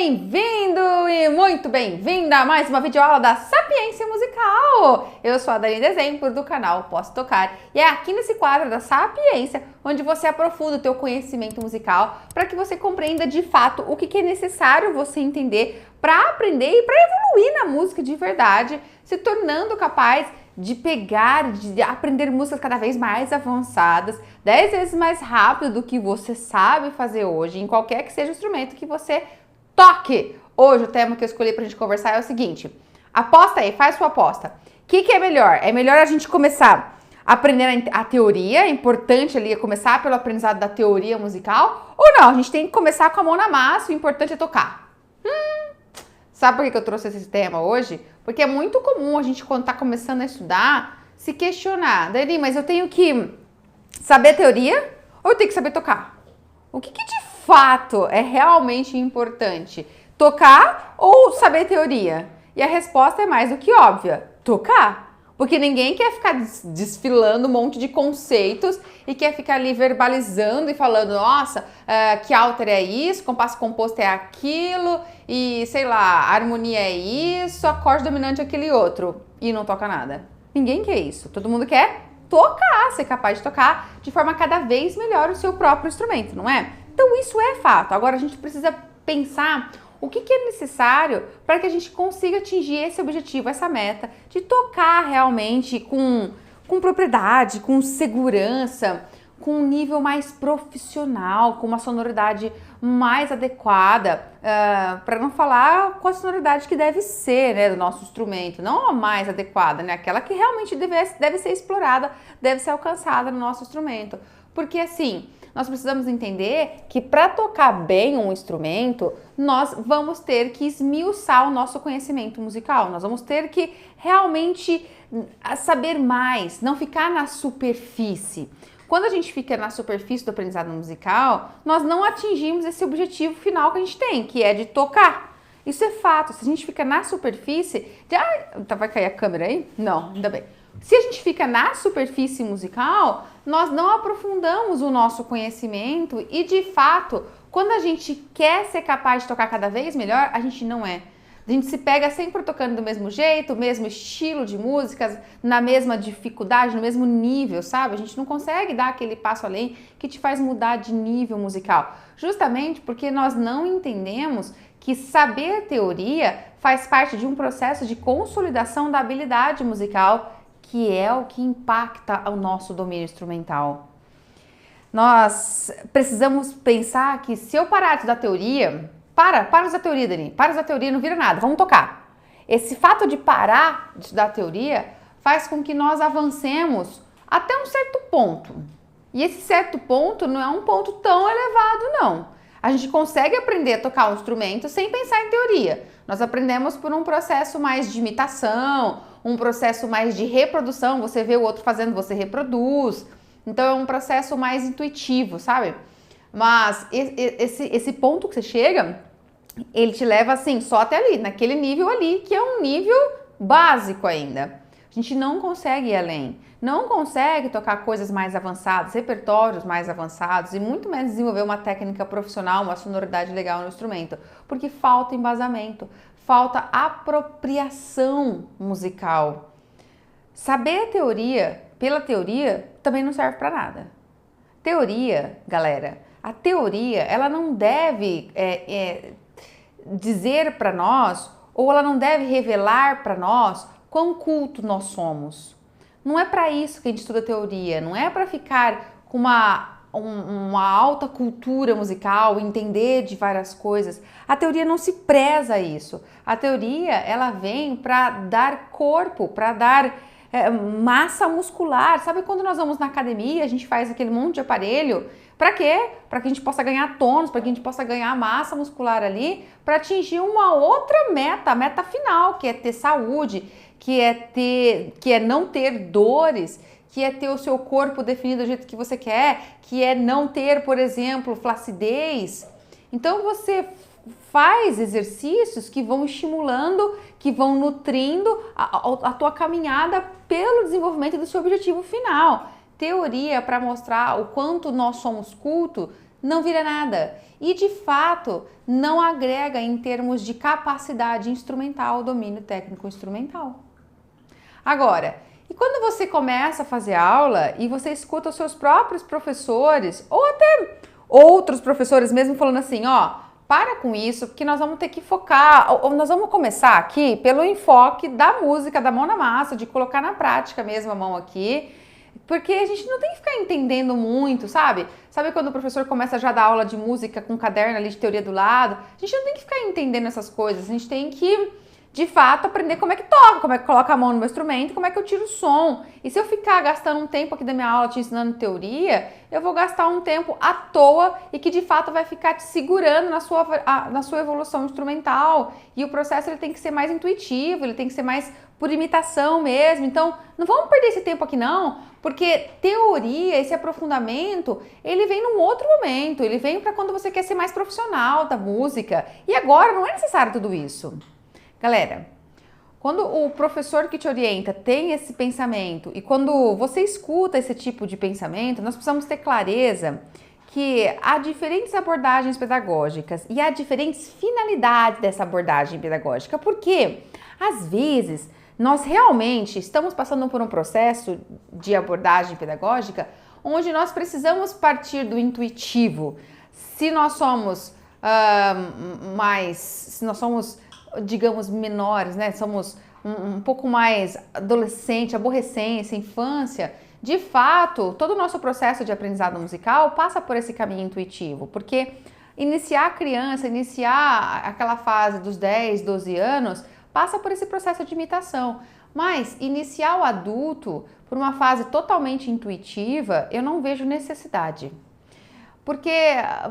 bem-vindo e muito bem-vinda a mais uma videoaula da Sapiência Musical! Eu sou a Dani Dezemplo do canal Posso Tocar e é aqui nesse quadro da Sapiência onde você aprofunda o teu conhecimento musical para que você compreenda de fato o que é necessário você entender para aprender e para evoluir na música de verdade, se tornando capaz de pegar, de aprender músicas cada vez mais avançadas, 10 vezes mais rápido do que você sabe fazer hoje, em qualquer que seja o instrumento que você toque. Hoje o tema que eu escolhi pra gente conversar é o seguinte: aposta aí, faz sua aposta. O que é melhor? É melhor a gente começar aprendendo a teoria, é importante ali começar pelo aprendizado da teoria musical, ou não, a gente tem que começar com a mão na massa, o importante é tocar. Sabe por que eu trouxe esse tema hoje? Porque é muito comum a gente, quando está começando a estudar, se questionar. Dani, mas eu tenho que saber teoria ou eu tenho que saber tocar? O que de fato é realmente importante? Tocar ou saber teoria? E a resposta é mais do que óbvia: tocar. Porque ninguém quer ficar desfilando um monte de conceitos e quer ficar ali verbalizando e falando, nossa, que alter é isso, compasso composto é aquilo, e sei lá, harmonia é isso, acorde dominante é aquele outro, e não toca nada. Ninguém quer isso. Todo mundo quer tocar, ser capaz de tocar de forma cada vez melhor o seu próprio instrumento, não é? Então isso é fato. Agora a gente precisa pensar o que é necessário para que a gente consiga atingir esse objetivo, essa meta de tocar realmente com propriedade, com segurança, com um nível mais profissional, com uma sonoridade mais adequada, para não falar com a sonoridade que deve ser, né, do nosso instrumento, não a mais adequada, né, aquela que realmente deve ser explorada, deve ser alcançada no nosso instrumento. Porque assim, nós precisamos entender que para tocar bem um instrumento, nós vamos ter que esmiuçar o nosso conhecimento musical, nós vamos ter que realmente saber mais, não ficar na superfície. Quando a gente fica na superfície do aprendizado musical, nós não atingimos esse objetivo final que a gente tem, que é de tocar. Isso é fato. Se a gente fica na superfície... vai cair a câmera aí? Não, ainda bem. Se a gente fica na superfície musical, nós não aprofundamos o nosso conhecimento e, de fato, quando a gente quer ser capaz de tocar cada vez melhor, a gente não é. A gente se pega sempre tocando do mesmo jeito, mesmo estilo de músicas, na mesma dificuldade, no mesmo nível, sabe? A gente não consegue dar aquele passo além que te faz mudar de nível musical. Justamente porque nós não entendemos que saber teoria faz parte de um processo de consolidação da habilidade musical, que é o que impacta o nosso domínio instrumental. Nós precisamos pensar que se eu parar de estudar teoria... Para de estudar teoria, Dani. Para de estudar teoria, não vira nada. Vamos tocar. Esse fato de parar de estudar teoria faz com que nós avancemos até um certo ponto. E esse certo ponto não é um ponto tão elevado, não. A gente consegue aprender a tocar um instrumento sem pensar em teoria. Nós aprendemos por um processo mais de imitação, um processo mais de reprodução. Você vê o outro fazendo, você reproduz. Então é um processo mais intuitivo, sabe? Mas esse ponto que você chega, ele te leva assim, só até ali, naquele nível ali, que é um nível básico ainda. A gente não consegue ir além, não consegue tocar coisas mais avançadas, repertórios mais avançados e muito menos desenvolver uma técnica profissional, uma sonoridade legal no instrumento, porque falta embasamento, falta apropriação musical. Saber a teoria pela teoria também não serve para nada. Teoria, galera, a teoria, ela não deve dizer para nós, ou ela não deve revelar para nós quão culto nós somos. Não é para isso que a gente estuda teoria, não é para ficar com uma alta cultura musical, entender de várias coisas. A teoria não se preza a isso. A teoria, ela vem para dar corpo, para dar massa muscular. Sabe quando nós vamos na academia, a gente faz aquele monte de aparelho? Para quê? Para que a gente possa ganhar tônus, para que a gente possa ganhar massa muscular ali, para atingir uma outra meta, a meta final, que é ter saúde, que é não ter dores, que é ter o seu corpo definido do jeito que você quer, que é não ter, por exemplo, flacidez. Então você faz exercícios que vão estimulando, que vão nutrindo a tua caminhada pelo desenvolvimento do seu objetivo final. Teoria para mostrar o quanto nós somos cultos não vira nada. E de fato, não agrega em termos de capacidade instrumental, domínio técnico instrumental. Agora, e quando você começa a fazer aula e você escuta os seus próprios professores, ou até outros professores mesmo falando assim, ó, para com isso, porque nós vamos ter que focar, ou nós vamos começar aqui pelo enfoque da música, da mão na massa, de colocar na prática mesmo a mão aqui, porque a gente não tem que ficar entendendo muito, sabe? Sabe quando o professor começa já a dar aula de música com um caderno ali de teoria do lado? A gente não tem que ficar entendendo essas coisas, a gente tem que, de fato, aprender como é que toca, como é que coloca a mão no meu instrumento, como é que eu tiro o som. E se eu ficar gastando um tempo aqui da minha aula te ensinando teoria, eu vou gastar um tempo à toa e que de fato vai ficar te segurando na sua evolução instrumental. E o processo ele tem que ser mais intuitivo, ele tem que ser mais por imitação mesmo. Então, não vamos perder esse tempo aqui não, porque teoria, esse aprofundamento, ele vem num outro momento, ele vem para quando você quer ser mais profissional da música. E agora não é necessário tudo isso. Galera, quando o professor que te orienta tem esse pensamento e quando você escuta esse tipo de pensamento, nós precisamos ter clareza que há diferentes abordagens pedagógicas e há diferentes finalidades dessa abordagem pedagógica, porque às vezes nós realmente estamos passando por um processo de abordagem pedagógica onde nós precisamos partir do intuitivo. Se nós somos digamos, menores, né? Somos um pouco mais adolescente, aborrecência, infância. De fato, todo o nosso processo de aprendizado musical passa por esse caminho intuitivo, porque iniciar a criança, iniciar aquela fase dos 10, 12 anos, passa por esse processo de imitação. Mas iniciar o adulto por uma fase totalmente intuitiva, eu não vejo necessidade. Porque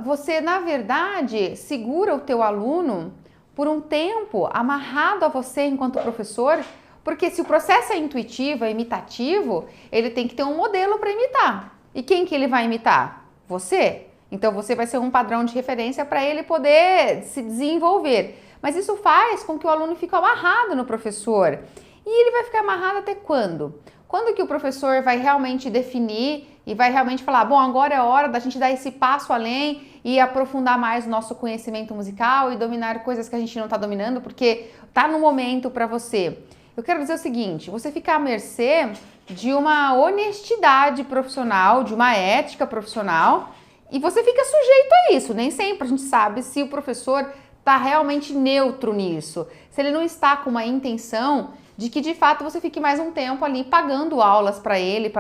você, na verdade, segura o teu aluno por um tempo amarrado a você enquanto professor, porque se o processo é intuitivo, é imitativo, ele tem que ter um modelo para imitar. E quem que ele vai imitar? Você. Então você vai ser um padrão de referência para ele poder se desenvolver. Mas isso faz com que o aluno fique amarrado no professor. E ele vai ficar amarrado até quando? Quando que o professor vai realmente definir e vai realmente falar, bom, agora é hora da gente dar esse passo além e aprofundar mais o nosso conhecimento musical e dominar coisas que a gente não está dominando, porque tá no momento para você. Eu quero dizer o seguinte, você fica à mercê de uma honestidade profissional, de uma ética profissional, e você fica sujeito a isso. Nem sempre a gente sabe se o professor está realmente neutro nisso, se ele não está com uma intenção de que de fato você fique mais um tempo ali pagando aulas para ele,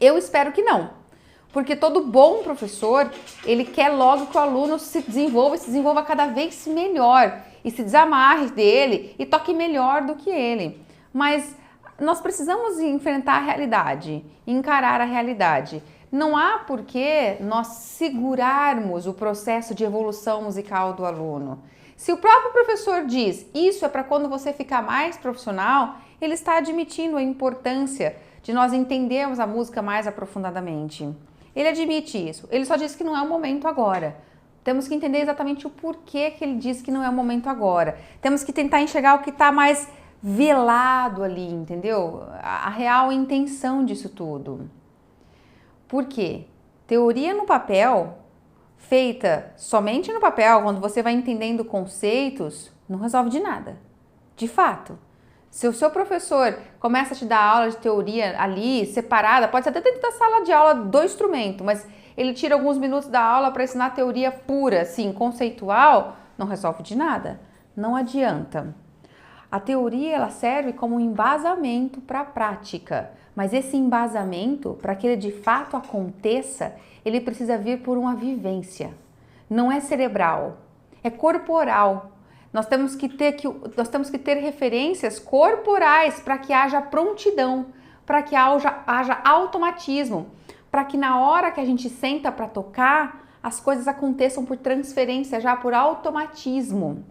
Eu espero que não, porque todo bom professor, ele quer logo que o aluno se desenvolva cada vez melhor e se desamarre dele e toque melhor do que ele. Mas nós precisamos enfrentar a realidade, encarar a realidade. Não há por que nós segurarmos o processo de evolução musical do aluno. Se o próprio professor diz, isso é para quando você ficar mais profissional, ele está admitindo a importância de nós entendermos a música mais aprofundadamente. Ele admite isso, ele só diz que não é o momento agora. Temos que entender exatamente o porquê que ele diz que não é o momento agora. Temos que tentar enxergar o que está mais velado ali, entendeu? A real intenção disso tudo. Por quê? Teoria no papel, feita somente no papel, quando você vai entendendo conceitos, não resolve de nada. De fato. Se o seu professor começa a te dar aula de teoria ali, separada, pode ser até dentro da sala de aula do instrumento, mas ele tira alguns minutos da aula para ensinar teoria pura, assim, conceitual, não resolve de nada. Não adianta. A teoria ela serve como um embasamento para a prática, mas esse embasamento, para que ele de fato aconteça, ele precisa vir por uma vivência. Não é cerebral, é corporal. Nós temos que ter referências corporais para que haja prontidão, para que haja automatismo, para que na hora que a gente senta para tocar, as coisas aconteçam por transferência, já por automatismo.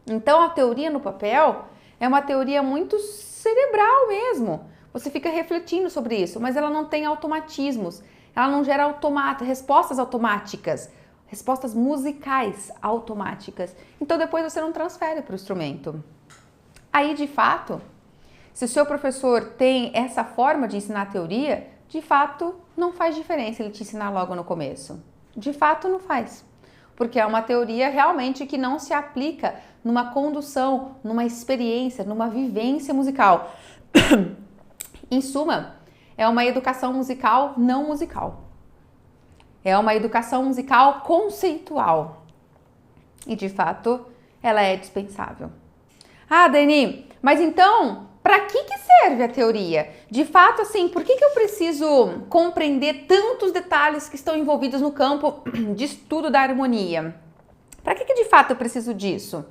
Então a teoria no papel é uma teoria muito cerebral mesmo. Você fica refletindo sobre isso, mas ela não tem automatismos, ela não gera respostas automáticas. Respostas musicais automáticas. Então depois você não transfere para o instrumento. Aí de fato, se o seu professor tem essa forma de ensinar teoria, de fato Não faz diferença ele te ensinar logo no começo. De fato, não faz. Porque é uma teoria realmente que não se aplica numa condução, numa experiência, numa vivência musical. Em suma, é uma educação musical não musical. É uma educação musical conceitual. E, de fato, ela é dispensável. Ah, Dani, mas então, para que serve a teoria? De fato, assim, por que eu preciso compreender tantos detalhes que estão envolvidos no campo de estudo da harmonia? Para que de fato eu preciso disso?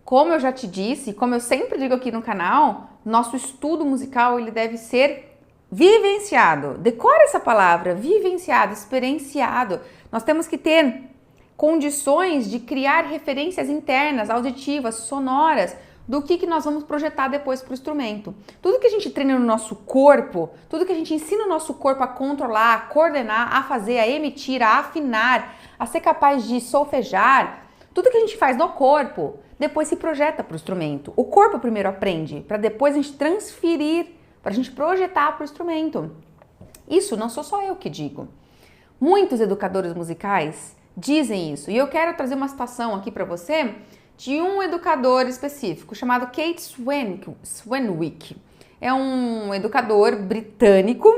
Como eu já te disse, como eu sempre digo aqui no canal, nosso estudo musical ele deve ser vivenciado. Decora essa palavra, vivenciado, experienciado. Nós temos que ter condições de criar referências internas, auditivas, sonoras, do que nós vamos projetar depois para o instrumento. Tudo que a gente treina no nosso corpo, tudo que a gente ensina o nosso corpo a controlar, a coordenar, a fazer, a emitir, a afinar, a ser capaz de solfejar, tudo que a gente faz no corpo, depois se projeta para o instrumento. O corpo primeiro aprende, para depois a gente transferir, para a gente projetar para o instrumento. Isso não sou só eu que digo. Muitos educadores musicais dizem isso. E eu quero trazer uma citação aqui para você de um educador específico chamado Kate Swanwick. É um educador britânico.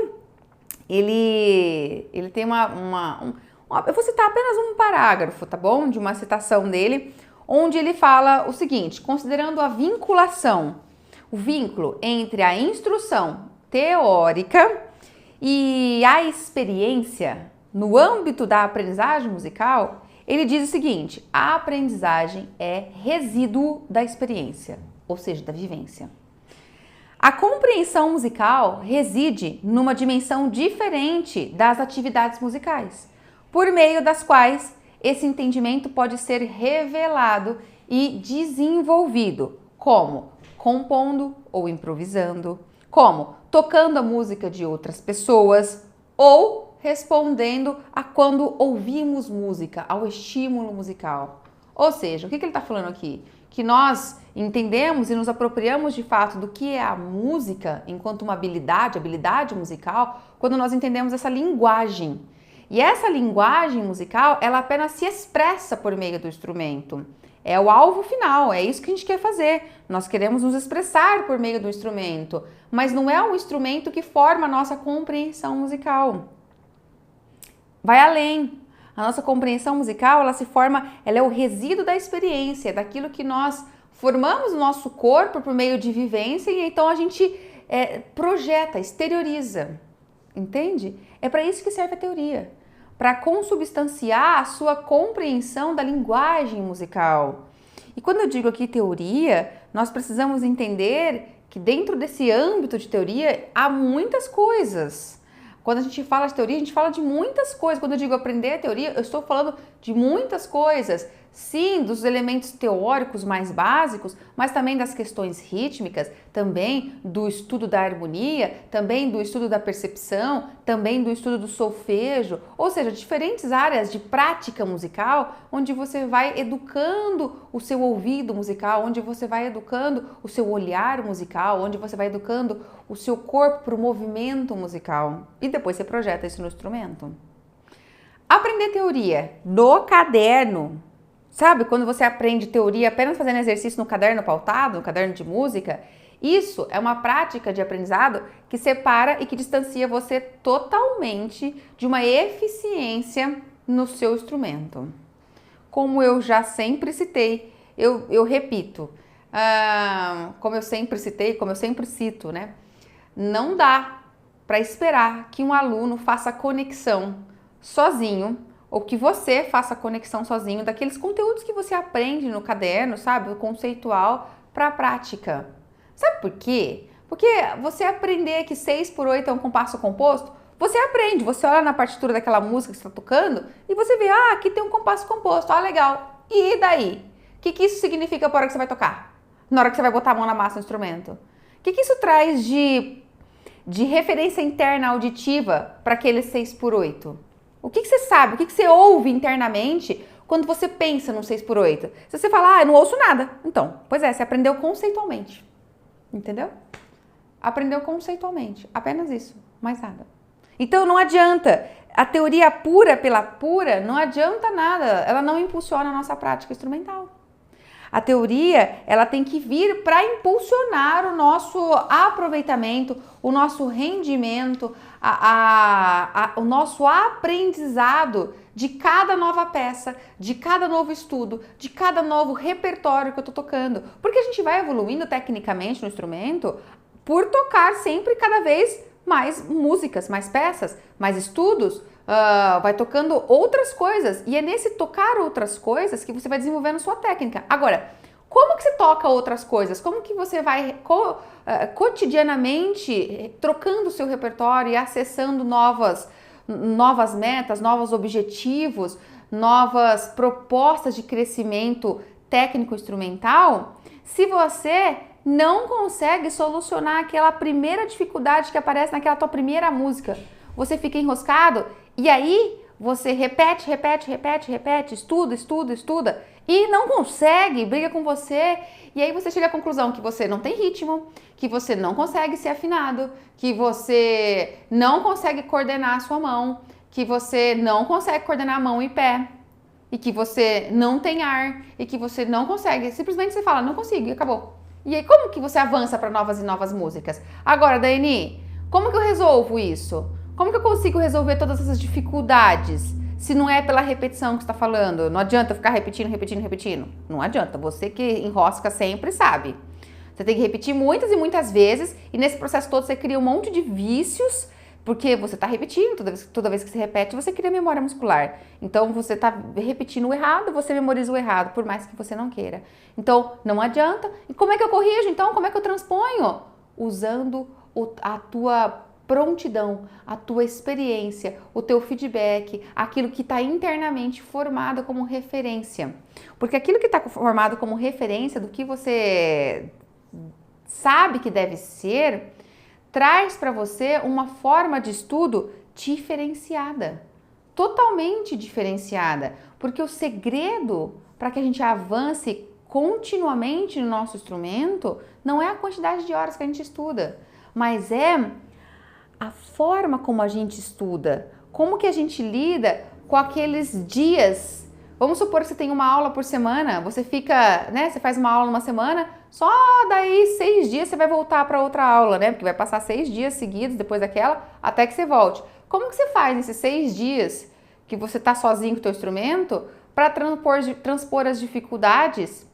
Ele tem eu vou citar apenas um parágrafo, tá bom? De uma citação dele, onde ele fala o seguinte: considerando a vinculação, o vínculo entre a instrução teórica e a experiência no âmbito da aprendizagem musical, ele diz o seguinte: a aprendizagem é resíduo da experiência, ou seja, da vivência. A compreensão musical reside numa dimensão diferente das atividades musicais, por meio das quais esse entendimento pode ser revelado e desenvolvido, como compondo ou improvisando, como tocando a música de outras pessoas ou respondendo a quando ouvimos música, ao estímulo musical. Ou seja, o que ele está falando aqui? Que nós entendemos e nos apropriamos de fato do que é a música enquanto uma habilidade musical, quando nós entendemos essa linguagem. E essa linguagem musical, ela apenas se expressa por meio do instrumento. É o alvo final, é isso que a gente quer fazer. Nós queremos nos expressar por meio do instrumento, mas não é o instrumento que forma a nossa compreensão musical. Vai além. A nossa compreensão musical, ela é o resíduo da experiência, daquilo que nós formamos no nosso corpo por meio de vivência e então a gente projeta, exterioriza. Entende? É para isso que serve a teoria, para consubstanciar a sua compreensão da linguagem musical. E quando eu digo aqui teoria, nós precisamos entender que dentro desse âmbito de teoria há muitas coisas. Quando a gente fala de teoria, a gente fala de muitas coisas. Quando eu digo aprender a teoria, eu estou falando de muitas coisas. Sim, dos elementos teóricos mais básicos, mas também das questões rítmicas, também do estudo da harmonia, também do estudo da percepção, também do estudo do solfejo, ou seja, diferentes áreas de prática musical, onde você vai educando o seu ouvido musical, onde você vai educando o seu olhar musical, onde você vai educando o seu corpo para o movimento musical. E depois você projeta isso no instrumento. Aprender teoria no caderno. Sabe, quando você aprende teoria apenas fazendo exercício no caderno pautado, no caderno de música, isso é uma prática de aprendizado que separa e que distancia você totalmente de uma eficiência no seu instrumento. Como eu já sempre citei, eu repito, como eu sempre citei, como eu sempre cito, né? Não dá para esperar que um aluno faça conexão sozinho ou que você faça a conexão sozinho daqueles conteúdos que você aprende no caderno, sabe, o conceitual, para a prática. Sabe por quê? Porque você aprender que 6/8 é um compasso composto, você aprende, você olha na partitura daquela música que você está tocando e você vê, aqui tem um compasso composto, legal. E daí? O que isso significa para a hora que você vai tocar? Na hora que você vai botar a mão na massa no instrumento? O que isso traz de referência interna auditiva para aquele 6/8? O que você sabe, o que você ouve internamente quando você pensa no 6/8? Se você falar, eu não ouço nada. Então, pois é, você aprendeu conceitualmente. Entendeu? Aprendeu conceitualmente. Apenas isso, mais nada. Então não adianta. A teoria pura pela pura não adianta nada. Ela não impulsiona a nossa prática instrumental. A teoria, ela tem que vir para impulsionar o nosso aproveitamento, o nosso rendimento, o nosso aprendizado de cada nova peça, de cada novo estudo, de cada novo repertório que eu estou tocando. Porque a gente vai evoluindo tecnicamente no instrumento por tocar sempre cada vez mais músicas, mais peças, mais estudos, vai tocando outras coisas. E é nesse tocar outras coisas que você vai desenvolvendo sua técnica. Agora, como que você toca outras coisas? Como que você vai cotidianamente trocando o seu repertório e acessando novas metas, novos objetivos, novas propostas de crescimento técnico-instrumental, se você não consegue solucionar aquela primeira dificuldade que aparece naquela tua primeira música? Você fica enroscado e aí você repete, estuda e não consegue, briga com você, e aí você chega à conclusão que você não tem ritmo, que você não consegue ser afinado, que você não consegue coordenar a sua mão, que você não consegue coordenar a mão e pé, e que você não tem ar, e que você não consegue, simplesmente você fala, não consigo, e acabou. E aí como que você avança para novas e novas músicas? Agora, Daiane, como que eu resolvo isso? Como que eu consigo resolver todas essas dificuldades? Se não é pela repetição que você está falando, não adianta ficar repetindo. Não adianta, você que enrosca sempre sabe. Você tem que repetir muitas e muitas vezes e nesse processo todo você cria um monte de vícios, porque você está repetindo, toda vez que você repete, você cria memória muscular. Então você está repetindo o errado, você memoriza o errado, por mais que você não queira. Então não adianta. E como é que eu corrijo então? Como é que eu transponho? Usando a tua prontidão, a tua experiência, o teu feedback, aquilo que está internamente formado como referência. Porque aquilo que está formado como referência do que você sabe que deve ser, traz para você uma forma de estudo diferenciada, totalmente diferenciada. Porque o segredo para que a gente avance continuamente no nosso instrumento não é a quantidade de horas que a gente estuda, mas é a forma como a gente estuda, como que a gente lida com aqueles dias. Vamos supor que você tem uma aula por semana, você fica, né, você faz uma aula numa semana, só daí 6 dias você vai voltar para outra aula, né, porque vai passar 6 dias seguidos depois daquela, até que você volte. Como que você faz nesses 6 dias que você está sozinho com o teu instrumento para transpor as dificuldades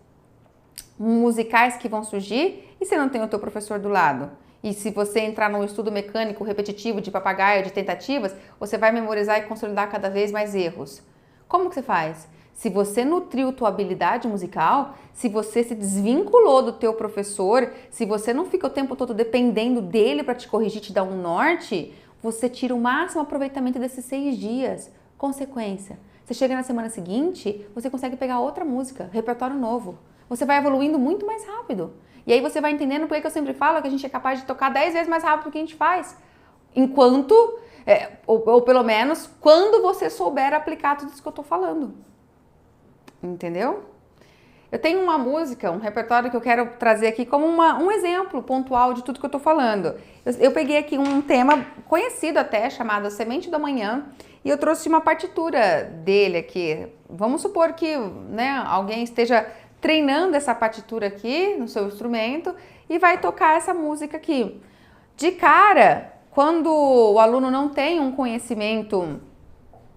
musicais que vão surgir e você não tem o teu professor do lado? E se você entrar num estudo mecânico repetitivo de papagaio, de tentativas, você vai memorizar e consolidar cada vez mais erros. Como que você faz? Se você nutriu tua habilidade musical, se você se desvinculou do teu professor, se você não fica o tempo todo dependendo dele para te corrigir, te dar um norte, você tira o máximo aproveitamento desses 6 dias. Consequência, você chega na semana seguinte, você consegue pegar outra música, repertório novo. Você vai evoluindo muito mais rápido. E aí você vai entendendo por que eu sempre falo que a gente é capaz de tocar 10 vezes mais rápido do que a gente faz. Enquanto, ou pelo menos, quando você souber aplicar tudo isso que eu tô falando. Entendeu? Eu tenho uma música, um repertório que eu quero trazer aqui como um exemplo pontual de tudo que eu tô falando. Eu peguei aqui um tema conhecido até, chamado Semente do Amanhã, e eu trouxe uma partitura dele aqui. Vamos supor que, né, alguém esteja treinando essa partitura aqui no seu instrumento e vai tocar essa música aqui. De cara, quando o aluno não tem um conhecimento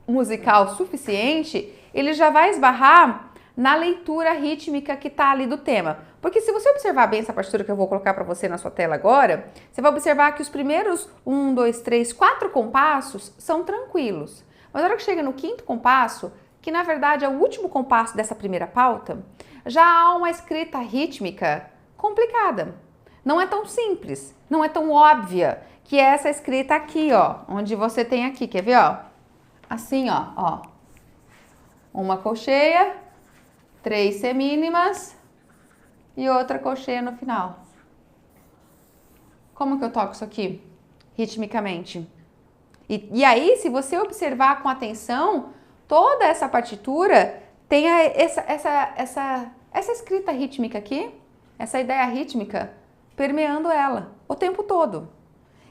musical suficiente, ele já vai esbarrar na leitura rítmica que está ali do tema. Porque se você observar bem essa partitura que eu vou colocar para você na sua tela agora, você vai observar que os primeiros 1, 2, 3, 4 compassos são tranquilos. Mas na hora que chega no 5º compasso, que na verdade é o último compasso dessa primeira pauta, já há uma escrita rítmica complicada. Não é tão simples, não é tão óbvia que é essa escrita aqui, ó, onde você tem aqui, quer ver, ó? Assim, ó. Uma colcheia, 3 semínimas e outra colcheia no final. Como que eu toco isso aqui, ritmicamente? E aí, se você observar com atenção, toda essa partitura tem essa escrita rítmica aqui, essa ideia rítmica permeando ela o tempo todo.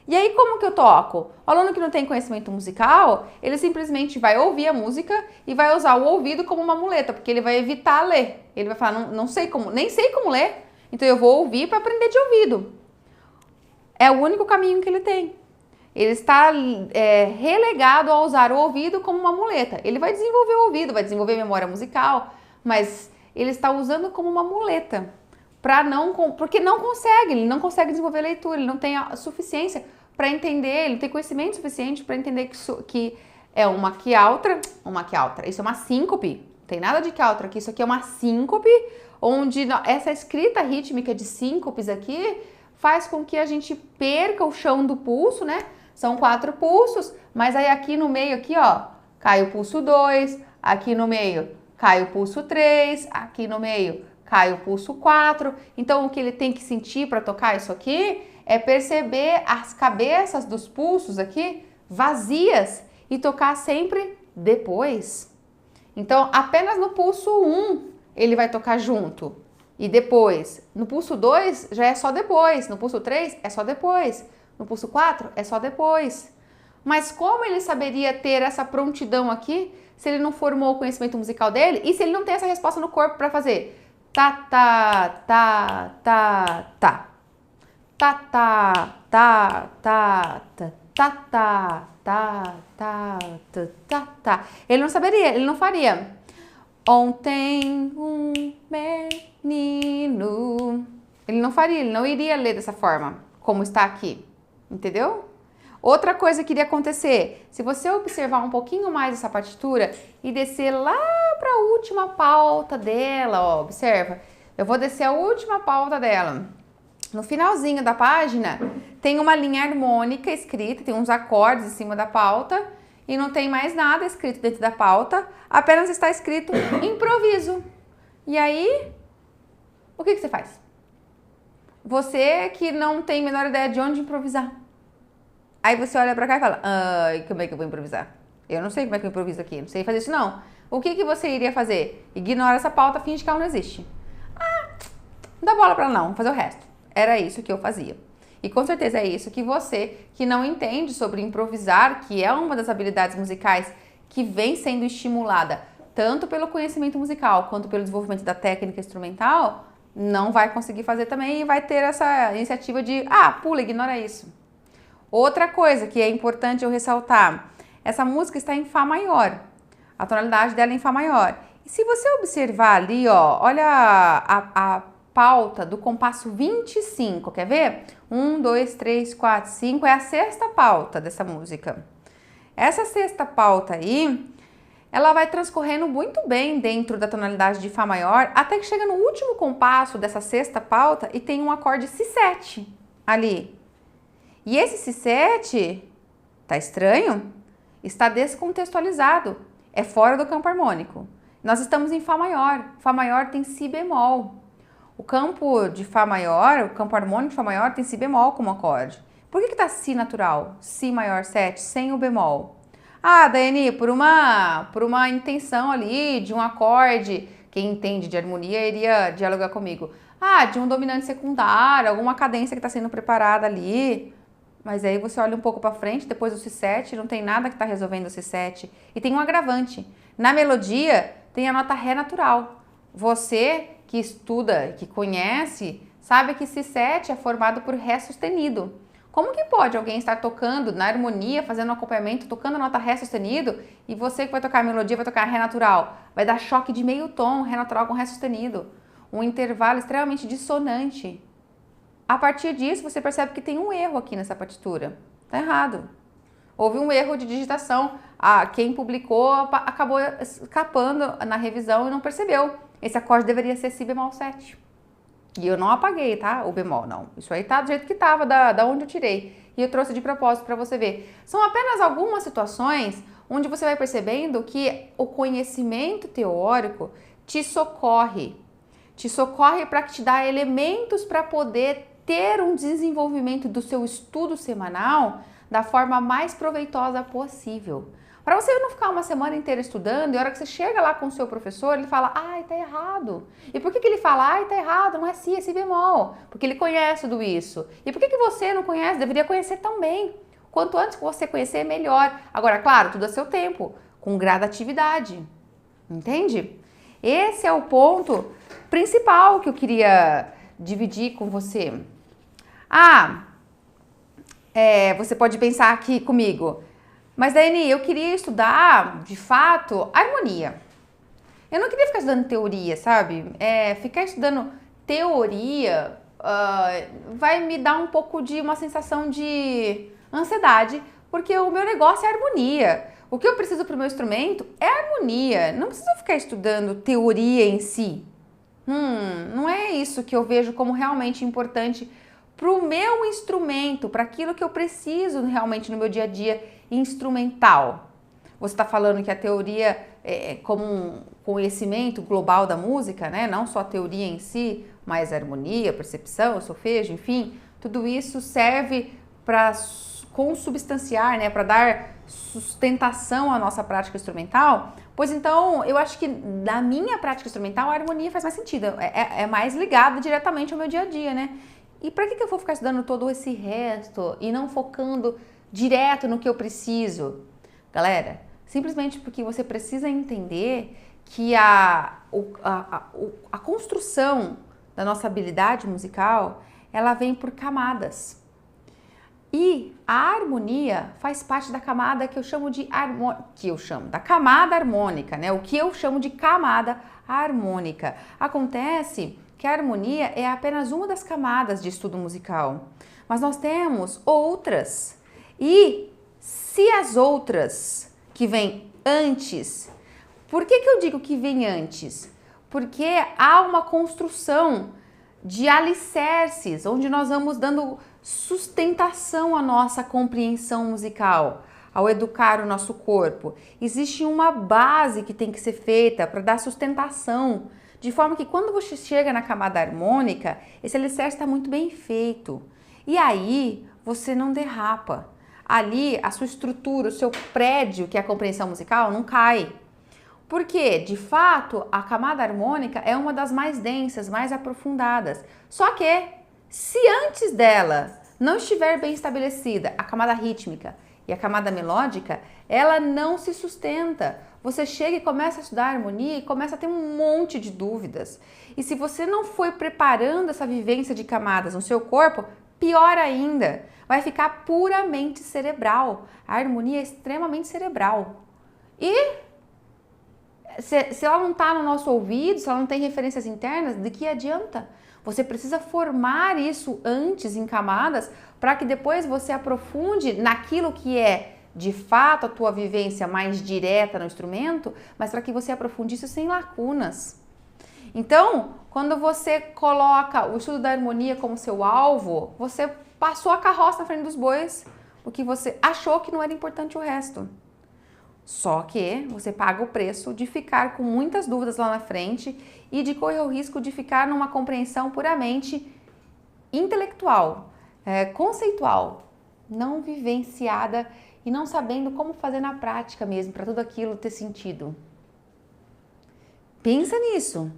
E aí, como que eu toco? O aluno que não tem conhecimento musical, ele simplesmente vai ouvir a música e vai usar o ouvido como uma muleta, porque ele vai evitar ler. Ele vai falar, não sei como, nem sei como ler, então eu vou ouvir para aprender de ouvido. É o único caminho que ele tem. Ele está relegado a usar o ouvido como uma muleta. Ele vai desenvolver o ouvido, vai desenvolver memória musical, mas ele está usando como uma muleta. Porque ele não consegue desenvolver leitura, ele não tem a suficiência para entender, ele não tem conhecimento suficiente para entender que é uma quialtra, isso é uma síncope, não tem nada de quialtra aqui, isso aqui é uma síncope, onde essa escrita rítmica de síncopes aqui faz com que a gente perca o chão do pulso, né? São 4 pulsos, mas aí aqui no meio, aqui ó, cai o pulso 2, aqui no meio cai o pulso 3, aqui no meio cai o pulso 4. Então o que ele tem que sentir para tocar isso aqui é perceber as cabeças dos pulsos aqui vazias e tocar sempre depois. Então apenas no pulso 1 ele vai tocar junto e depois. No pulso 2 já é só depois, no pulso 3 é só depois. No pulso 4 é só depois. Mas como ele saberia ter essa prontidão aqui se ele não formou o conhecimento musical dele e se ele não tem essa resposta no corpo para fazer tá, tá, tá, tá, tá. Tá, tá, tá, tá, tá, tá, tá, tá, tá, tá, tá. Ele não saberia, ele não faria. Ontem um menino. Ele não faria, ele não iria ler dessa forma, como está aqui. Entendeu? Outra coisa que iria acontecer, se você observar um pouquinho mais essa partitura e descer lá para a última pauta dela, ó, observa. Eu vou descer a última pauta dela. No finalzinho da página, tem uma linha harmônica escrita, tem uns acordes em cima da pauta e não tem mais nada escrito dentro da pauta, apenas está escrito improviso. E aí, o que você faz? Você que não tem a menor ideia de onde improvisar. Aí você olha pra cá e fala, ai, como é que eu vou improvisar? Eu não sei como é que eu improviso aqui, não sei fazer isso não. O que você iria fazer? Ignora essa pauta, finge que ela não existe. Ah, não dá bola pra ela não, vamos fazer o resto. Era isso que eu fazia. E com certeza é isso que você, que não entende sobre improvisar, que é uma das habilidades musicais que vem sendo estimulada tanto pelo conhecimento musical quanto pelo desenvolvimento da técnica instrumental, não vai conseguir fazer também e vai ter essa iniciativa de, pula, ignora isso. Outra coisa que é importante eu ressaltar, essa música está em Fá maior, a tonalidade dela é em Fá maior. E se você observar ali, ó, olha a pauta do compasso 25, quer ver? 1, 2, 3, 4, 5 é a sexta pauta dessa música. Essa sexta pauta aí, ela vai transcorrendo muito bem dentro da tonalidade de Fá maior, até que chega no último compasso dessa sexta pauta e tem um acorde Si7 ali. E esse Si7, tá estranho? Está descontextualizado, é fora do campo harmônico. Nós estamos em Fá maior tem Si bemol. O campo de Fá maior, o campo harmônico de Fá maior tem Si bemol como acorde. Por que tá Si natural, Si maior 7, sem o bemol? Daiane, por uma intenção ali de um acorde, quem entende de harmonia iria dialogar comigo. De um dominante secundário, alguma cadência que está sendo preparada ali. Mas aí você olha um pouco para frente, depois do Si7, não tem nada que está resolvendo o Si7. E tem um agravante. Na melodia, tem a nota Ré natural. Você que estuda, que conhece, sabe que Si7 é formado por Ré sustenido. Como que pode alguém estar tocando na harmonia, fazendo um acompanhamento, tocando a nota Ré sustenido, e você que vai tocar a melodia vai tocar Ré natural? Vai dar choque de meio tom, Ré natural com Ré sustenido. Um intervalo extremamente dissonante. A partir disso, você percebe que tem um erro aqui nessa partitura. Tá errado. Houve um erro de digitação. Quem publicou acabou escapando na revisão e não percebeu. Esse acorde deveria ser Si bemol 7. E eu não apaguei, tá? O bemol, não. Isso aí tá do jeito que tava, da onde eu tirei. E eu trouxe de propósito para você ver. São apenas algumas situações onde você vai percebendo que o conhecimento teórico te socorre. Te socorre para te dar elementos para poder ter um desenvolvimento do seu estudo semanal da forma mais proveitosa possível. Para você não ficar uma semana inteira estudando e a hora que você chega lá com o seu professor, ele fala, ai, tá errado. E por que ele fala, ai, tá errado, não é si, é si bemol? Porque ele conhece tudo isso. E por que você não conhece? Deveria conhecer também. Quanto antes que você conhecer, melhor. Agora, claro, tudo a seu tempo, com gradatividade. Entende? Esse é o ponto principal que eu queria dividir com você. Você pode pensar aqui comigo, mas Daiane, eu queria estudar, de fato, harmonia. Eu não queria ficar estudando teoria, sabe? Ficar estudando teoria vai me dar um pouco de uma sensação de ansiedade, porque o meu negócio é harmonia. O que eu preciso para o meu instrumento é harmonia. Não preciso ficar estudando teoria em si. Não é isso que eu vejo como realmente importante para o meu instrumento, para aquilo que eu preciso realmente no meu dia a dia instrumental. Você está falando que a teoria é como um conhecimento global da música, né? Não só a teoria em si, mas a harmonia, a percepção, o solfejo, enfim, tudo isso serve para consubstanciar, né? Para dar sustentação à nossa prática instrumental. Pois então, eu acho que na minha prática instrumental a harmonia faz mais sentido, é mais ligada diretamente ao meu dia a dia, né? E para que eu vou ficar estudando todo esse resto e não focando direto no que eu preciso? Galera, simplesmente porque você precisa entender que a construção da nossa habilidade musical, ela vem por camadas. E a harmonia faz parte da camada que eu chamo de da camada harmônica, né? O que eu chamo de camada harmônica. Acontece que a harmonia é apenas uma das camadas de estudo musical, mas nós temos outras. E se as outras que vêm antes, por que eu digo que vem antes? Porque há uma construção de alicerces, onde nós vamos dando sustentação à nossa compreensão musical, ao educar o nosso corpo. Existe uma base que tem que ser feita para dar sustentação, de forma que quando você chega na camada harmônica, esse alicerce está muito bem feito. E aí você não derrapa. Ali a sua estrutura, o seu prédio, que é a compreensão musical, não cai. Porque, de fato, a camada harmônica é uma das mais densas, mais aprofundadas. Só que, se antes dela não estiver bem estabelecida a camada rítmica e a camada melódica, ela não se sustenta. Você chega e começa a estudar harmonia e começa a ter um monte de dúvidas. E se você não foi preparando essa vivência de camadas no seu corpo, pior ainda, vai ficar puramente cerebral. A harmonia é extremamente cerebral. E se ela não está no nosso ouvido, se ela não tem referências internas, de que adianta? Você precisa formar isso antes em camadas para que depois você aprofunde naquilo que é de fato a tua vivência mais direta no instrumento, mas para que você aprofunde isso sem lacunas. Então, quando você coloca o estudo da harmonia como seu alvo, você passou a carroça na frente dos bois, porque você achou que não era importante o resto. Só que você paga o preço de ficar com muitas dúvidas lá na frente e de correr o risco de ficar numa compreensão puramente intelectual, conceitual, não vivenciada e não sabendo como fazer na prática mesmo, para tudo aquilo ter sentido. Pensa nisso,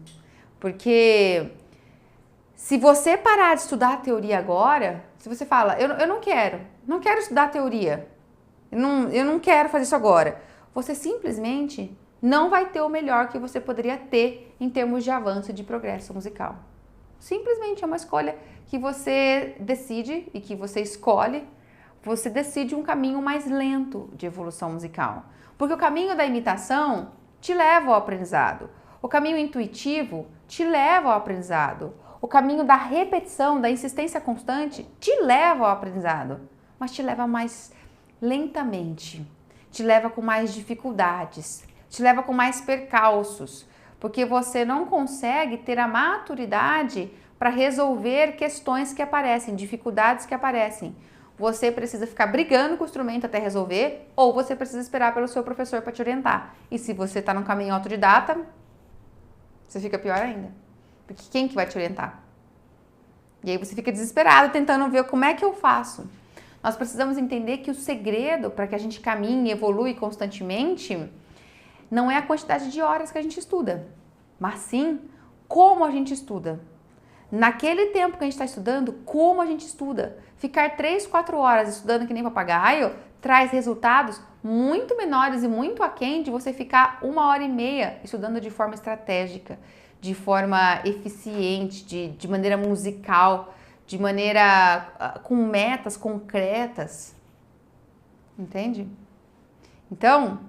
porque se você parar de estudar a teoria agora, se você fala, eu não quero estudar a teoria, eu não quero fazer isso agora, você simplesmente não vai ter o melhor que você poderia ter em termos de avanço e de progresso musical. Simplesmente é uma escolha que você decide e que você escolhe. Você decide um caminho mais lento de evolução musical. Porque o caminho da imitação te leva ao aprendizado. O caminho intuitivo te leva ao aprendizado. O caminho da repetição, da insistência constante, te leva ao aprendizado. Mas te leva mais lentamente. Te leva com mais dificuldades. Te leva com mais percalços. Porque você não consegue ter a maturidade para resolver questões que aparecem, dificuldades que aparecem. Você precisa ficar brigando com o instrumento até resolver, ou você precisa esperar pelo seu professor para te orientar. E se você está no caminho autodidata, você fica pior ainda. Porque quem que vai te orientar? E aí você fica desesperado tentando ver como é que eu faço. Nós precisamos entender que o segredo para que a gente caminhe e evolui constantemente não é a quantidade de horas que a gente estuda, mas sim como a gente estuda. Naquele tempo que a gente está estudando, como a gente estuda. Ficar 3, 4 horas estudando que nem papagaio traz resultados muito menores e muito aquém de você ficar 1h30 estudando de forma estratégica, de forma eficiente, de maneira musical, de maneira com metas concretas. Entende? Então,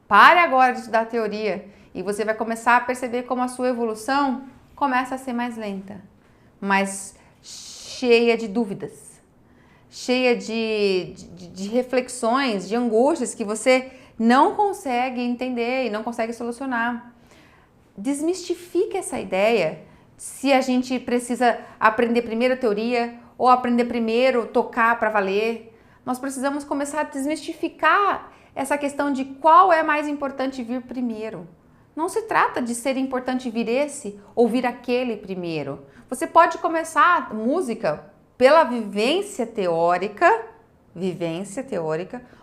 pare agora de estudar teoria e você vai começar a perceber como a sua evolução começa a ser mais lenta, mais cheia de dúvidas, cheia de reflexões, de angústias que você não consegue entender e não consegue solucionar. Desmistifique essa ideia se a gente precisa aprender primeiro a teoria ou aprender primeiro tocar para valer. Nós precisamos começar a desmistificar essa questão de qual é mais importante vir primeiro. Não se trata de ser importante vir esse ou vir aquele primeiro. Você pode começar música pela vivência teórica,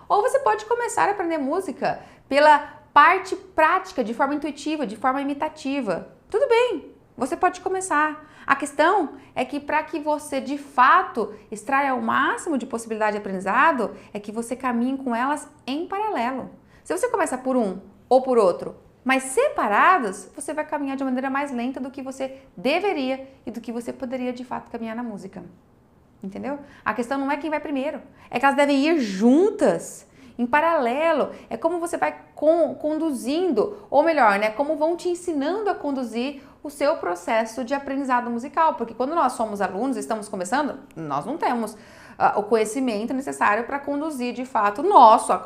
ou você pode começar a aprender música pela parte prática, de forma intuitiva, de forma imitativa. Tudo bem, você pode começar. A questão é que para que você de fato extraia o máximo de possibilidade de aprendizado, é que você caminhe com elas em paralelo. Se você começa por um ou por outro, mas separados, você vai caminhar de maneira mais lenta do que você deveria e do que você poderia de fato caminhar na música. Entendeu? A questão não é quem vai primeiro, é que elas devem ir juntas, em paralelo. É como você vai conduzindo, ou melhor, né, como vão te ensinando a conduzir o seu processo de aprendizado musical, porque quando nós somos alunos e estamos começando, nós não temos o conhecimento necessário para conduzir de fato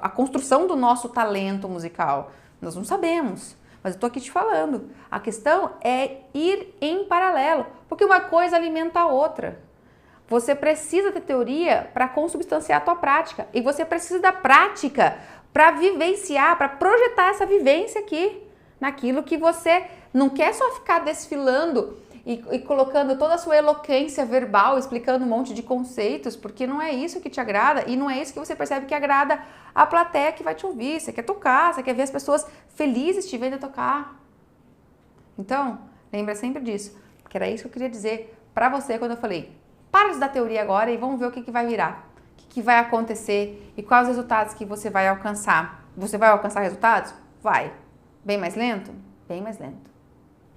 a construção do nosso talento musical. Nós não sabemos, mas eu estou aqui te falando. A questão é ir em paralelo, porque uma coisa alimenta a outra. Você precisa ter teoria para consubstanciar a tua prática e você precisa da prática para vivenciar, para projetar essa vivência aqui, naquilo que você não quer só ficar desfilando e colocando toda a sua eloquência verbal, explicando um monte de conceitos, porque não é isso que te agrada e não é isso que você percebe que agrada a plateia que vai te ouvir. Você quer tocar, você quer ver as pessoas felizes te vendo tocar. Então, lembra sempre disso, porque era isso que eu queria dizer para você quando eu falei: para de estudar teoria agora e vamos ver o que vai virar, o que vai acontecer e quais os resultados que você vai alcançar. Você vai alcançar resultados? Vai. Bem mais lento? Bem mais lento.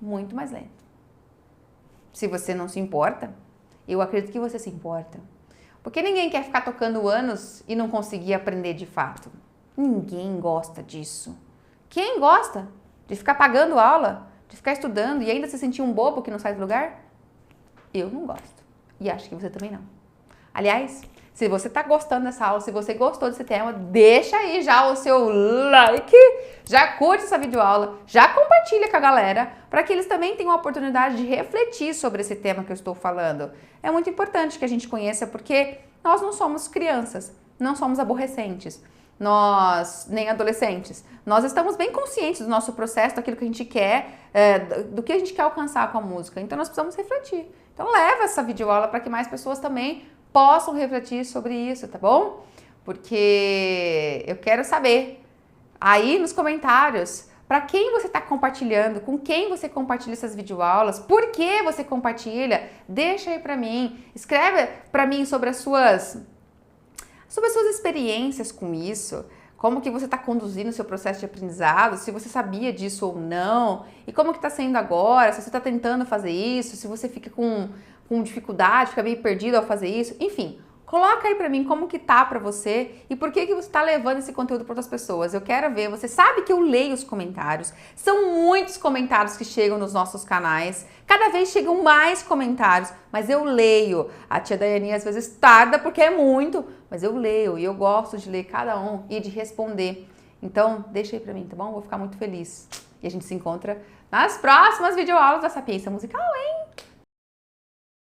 Muito mais lento. Se você não se importa, eu acredito que você se importa. Porque ninguém quer ficar tocando anos e não conseguir aprender de fato. Ninguém gosta disso. Quem gosta de ficar pagando aula, de ficar estudando e ainda se sentir um bobo que não sai do lugar? Eu não gosto. E acho que você também não. Aliás, se você está gostando dessa aula, se você gostou desse tema, deixa aí já o seu like, já curte essa videoaula, já compartilha com a galera, para que eles também tenham a oportunidade de refletir sobre esse tema que eu estou falando. É muito importante que a gente conheça, porque nós não somos crianças, não somos aborrecentes, nós nem adolescentes. Nós estamos bem conscientes do nosso processo, daquilo que a gente quer, do que a gente quer alcançar com a música. Então nós precisamos refletir. Então leva essa videoaula para que mais pessoas também possam refletir sobre isso, tá bom? Porque eu quero saber aí nos comentários para quem você está compartilhando, com quem você compartilha essas videoaulas, por que você compartilha, deixa aí para mim, escreve para mim sobre as suas experiências com isso, como que você está conduzindo o seu processo de aprendizado, se você sabia disso ou não, e como que está sendo agora, se você está tentando fazer isso, se você fica com dificuldade, fica meio perdido ao fazer isso, enfim, coloca aí pra mim como que tá pra você e por que você tá levando esse conteúdo para outras pessoas. Eu quero ver, você sabe que eu leio os comentários, são muitos comentários que chegam nos nossos canais, cada vez chegam mais comentários, mas eu leio. A tia Daiane às vezes tarda porque é muito, mas eu leio e eu gosto de ler cada um e de responder. Então, deixa aí pra mim, tá bom? Vou ficar muito feliz. E a gente se encontra nas próximas videoaulas da Sapiência Musical, hein?